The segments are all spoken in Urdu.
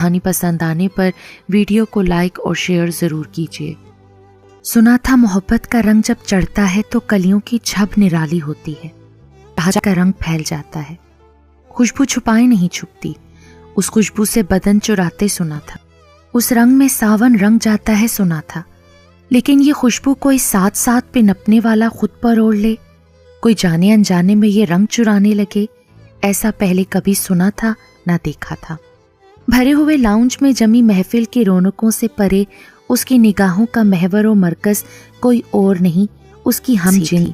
کہانی پسند آنے پر ویڈیو کو لائک اور شیئر ضرور کیجیے۔ سنا تھا محبت کا رنگ جب چڑھتا ہے تو کلیوں کی جھب نرالی ہوتی ہے، تاج کا رنگ پھیل جاتا ہے، خوشبو چھپائے نہیں چھپتی، اس خوشبو سے بدن چراتے سنا تھا، اس رنگ میں ساون رنگ جاتا ہے سنا تھا، لیکن یہ خوشبو کوئی ساتھ ساتھ پہ نپنے والا خود پر اوڑھ لے، کوئی جانے انجانے میں یہ رنگ چرانے لگے، ایسا پہلے کبھی سنا تھا نہ دیکھا تھا۔ بھرے ہوئے لاؤنج میں جمی محفل کی رونقوں سے پرے اس کی نگاہوں کا محور و مرکز کوئی اور نہیں، اس کی ہم جن تھی۔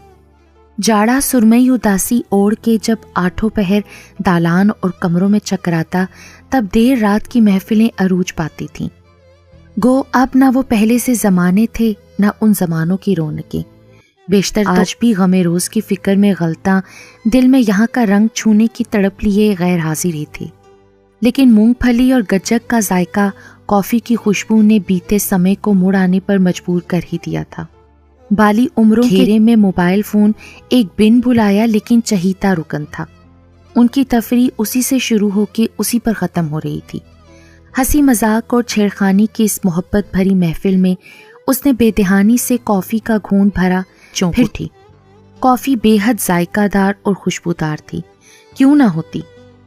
جاڑا سرمئی اداسی اوڑھ کے جب آٹھوں پہر دالان اور کمروں میں چکراتا تب دیر رات کی محفلیں عروج پاتی تھیں۔ گو اب نہ وہ پہلے سے زمانے تھے نہ ان زمانوں کی رونقیں، بیشتر آج بھی غم روز کی فکر میں غلطاں دل میں یہاں کا رنگ چھونے کی تڑپ لیے غیر حاضر ہی تھے، لیکن مونگ پھلی اور گجک کا ذائقہ، کافی کی خوشبو نے بیتے سمے کو مڑ آنے پر مجبور کر ہی دیا تھا۔ بالی عمروں گھیرے میں موبائل فون ایک بن بلایا لیکن چہیتا رکن تھا، ان کی تفریح اسی سے شروع ہو کے اسی پر ختم ہو رہی تھی۔ ہنسی مذاق اور چھیڑخانی کی اس محبت بھری محفل میں اس نے بے دہانی سے کافی کا گھونٹ بھرا، چونک اٹھی۔ کافی بے حد ذائقہ دار اور خوشبودار تھی، کیوں نہ ہوتی؟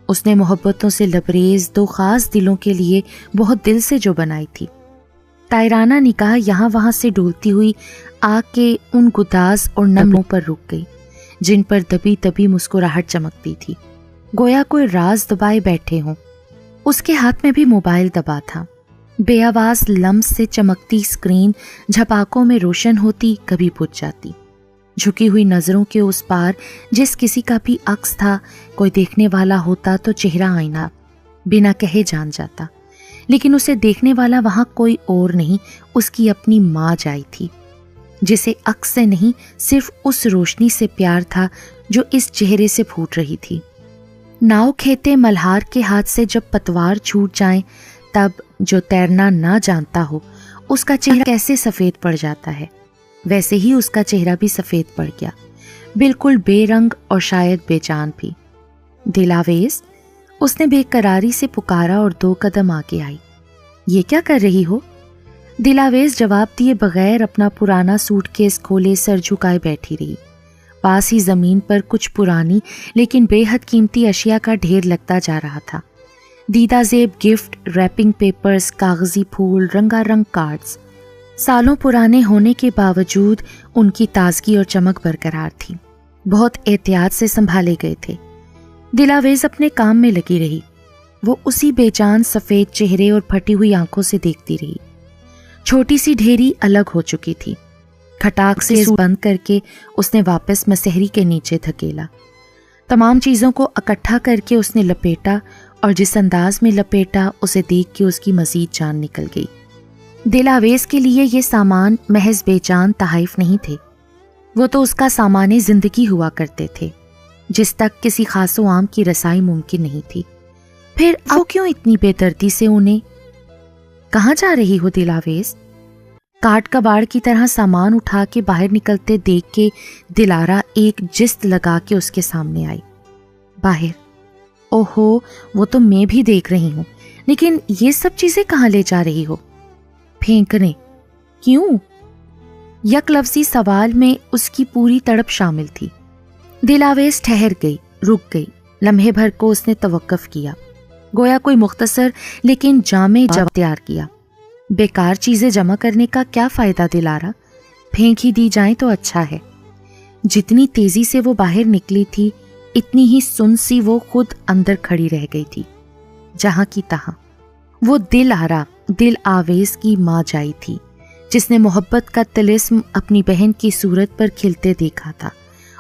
اس نے محبتوں سے لبریز دو خاص دلوں کے لیے بہت دل سے جو بنائی تھی۔ تائرانہ نگاہ یہاں وہاں سے ڈولتی ہوئی آگ کے ان گداز اور نموں پر رک گئی جن پر دبی دبی مسکراہٹ چمکتی تھی، گویا کوئی راز دبائے بیٹھے ہوں۔ اس کے ہاتھ میں بھی موبائل دبا تھا، بے آواز لمس سے چمکتی اسکرین جھپاکوں میں روشن ہوتی، کبھی بجھ جاتی۔ جھکی ہوئی نظروں کے اس پار جس کسی کا بھی عکس تھا، کوئی دیکھنے والا ہوتا تو چہرہ آئینہ بنا کہے جان جاتا، لیکن اسے دیکھنے والا وہاں کوئی اور نہیں، اس کی اپنی ماں جائی تھی، جسے عکس سے نہیں صرف اس روشنی سے پیار تھا جو اس چہرے سے پھوٹ رہی تھی۔ ناؤ کھیتے ملہار کے ہاتھ سے جب پتوار چھوٹ جائیں تب جو تیرنا نہ جانتا ہو اس کا چہرہ کیسے سفید پڑ جاتا ہے، ویسے ہی اس کا چہرہ بھی سفید پڑ گیا، بالکل بے رنگ اور شاید بے جان بھی۔ دلاویز، اس نے بے قراری سے پکارا اور 2 قدم آگے آئی۔ یہ کیا کر رہی ہو؟ دلاویز جواب دیے بغیر اپنا پرانا سوٹ کیس کھولے سر جھکائے بیٹھی رہی۔ پاس ہی زمین پر کچھ پرانی لیکن بے حد قیمتی اشیاء کا ڈھیر لگتا جا رہا تھا، دیدہ زیب گفٹ، ریپنگ پیپرز، کاغذی پھول، رنگا رنگ کارڈز، سالوں پرانے ہونے کے باوجود ان کی تازگی اور چمک برقرار تھی، بہت احتیاط سے سنبھالے گئے تھے۔ دلاویز اپنے کام میں لگی رہی، وہ اسی بے جان سفید چہرے اور پھٹی ہوئی آنکھوں سے دیکھتی رہی۔ چھوٹی سی ڈھیری الگ ہو چکی تھی، کھٹاک سے بند کر کے اس نے واپس مسہری کے نیچے دھکیلا، تمام چیزوں کو اکٹھا کر کے اس نے لپیٹا، اور جس انداز میں لپیٹا اسے دیکھ کے اس کی مزید جان نکل گئی۔ دلاویز کے لیے یہ سامان محض بے جان تحائف نہیں تھے، وہ تو اس کا سامان زندگی ہوا کرتے تھے جس تک کسی خاص و عام کی رسائی ممکن نہیں تھی۔ پھر وہ کیوں اتنی بے دردی سے انہیں؟ کہاں جا رہی ہو دلاویز؟ کاٹ کباڑ کی طرح سامان اٹھا کے باہر نکلتے دیکھ کے دلارا ایک جست لگا کے اس کے سامنے آئی۔ باہر؟ اوہو، وہ تو میں بھی دیکھ رہی ہوں، لیکن یہ سب چیزیں کہاں لے جا رہی ہو؟ پھینکنے۔ کیوں؟ یک لفظی سوال میں اس کی پوری تڑپ شامل تھی۔ دلاویز ٹھہر گئی، رک گئی، لمحے بھر کو اس نے توقف کیا، گویا کوئی مختصر لیکن جامع جواب تیار کیا۔ بیکار چیزیں جمع کرنے کا کیا فائدہ دلارا؟ پھینک ہی دی جائیں تو اچھا ہے۔ جتنی تیزی سے وہ باہر نکلی تھی اتنی ہی سن سی وہ خود اندر کھڑی رہ گئی تھی، جہاں کی تہاں۔ وہ دل آویز کی ماں جائی تھی جس نے محبت کا طلسم اپنی بہن کی صورت پر کھلتے دیکھا تھا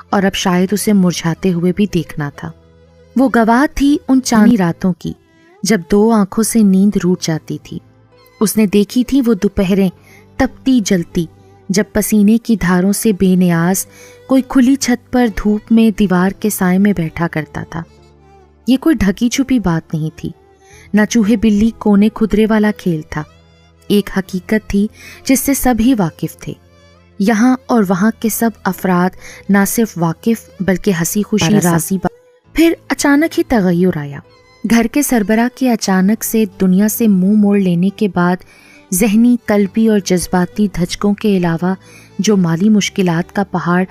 اور اب شاید اسے مرجھاتے ہوئے بھی دیکھنا تھا۔ وہ گواہ تھی ان چاندنی راتوں کی جب 2 آنکھوں سے نیند روٹ جاتی تھی۔ اس نے دیکھی تھی وہ دوپہریں تپتی جلتی جب پسینے کی دھاروں سے بے نیاز کوئی کھلی چھت پر دھوپ میں دیوار کے سائے میں بیٹھا کرتا تھا۔ یہ کوئی ڈھکی چھپی بات نہیں تھی، نہ چوہے بلی کونے کھدرے والا کھیل تھا، ایک حقیقت تھی جس سے سب ہی واقف تھے۔ یہاں اور وہاں کے سب افراد نہ صرف واقف بلکہ ہنسی خوشی راضی۔ پھر اچانک ہی تغیر آیا، گھر کے سربراہ کے اچانک سے دنیا سے منہ موڑ لینے کے بعد ذہنی، قلبی اور جذباتی دھچکوں کے علاوہ جو مالی مشکلات کا پہاڑ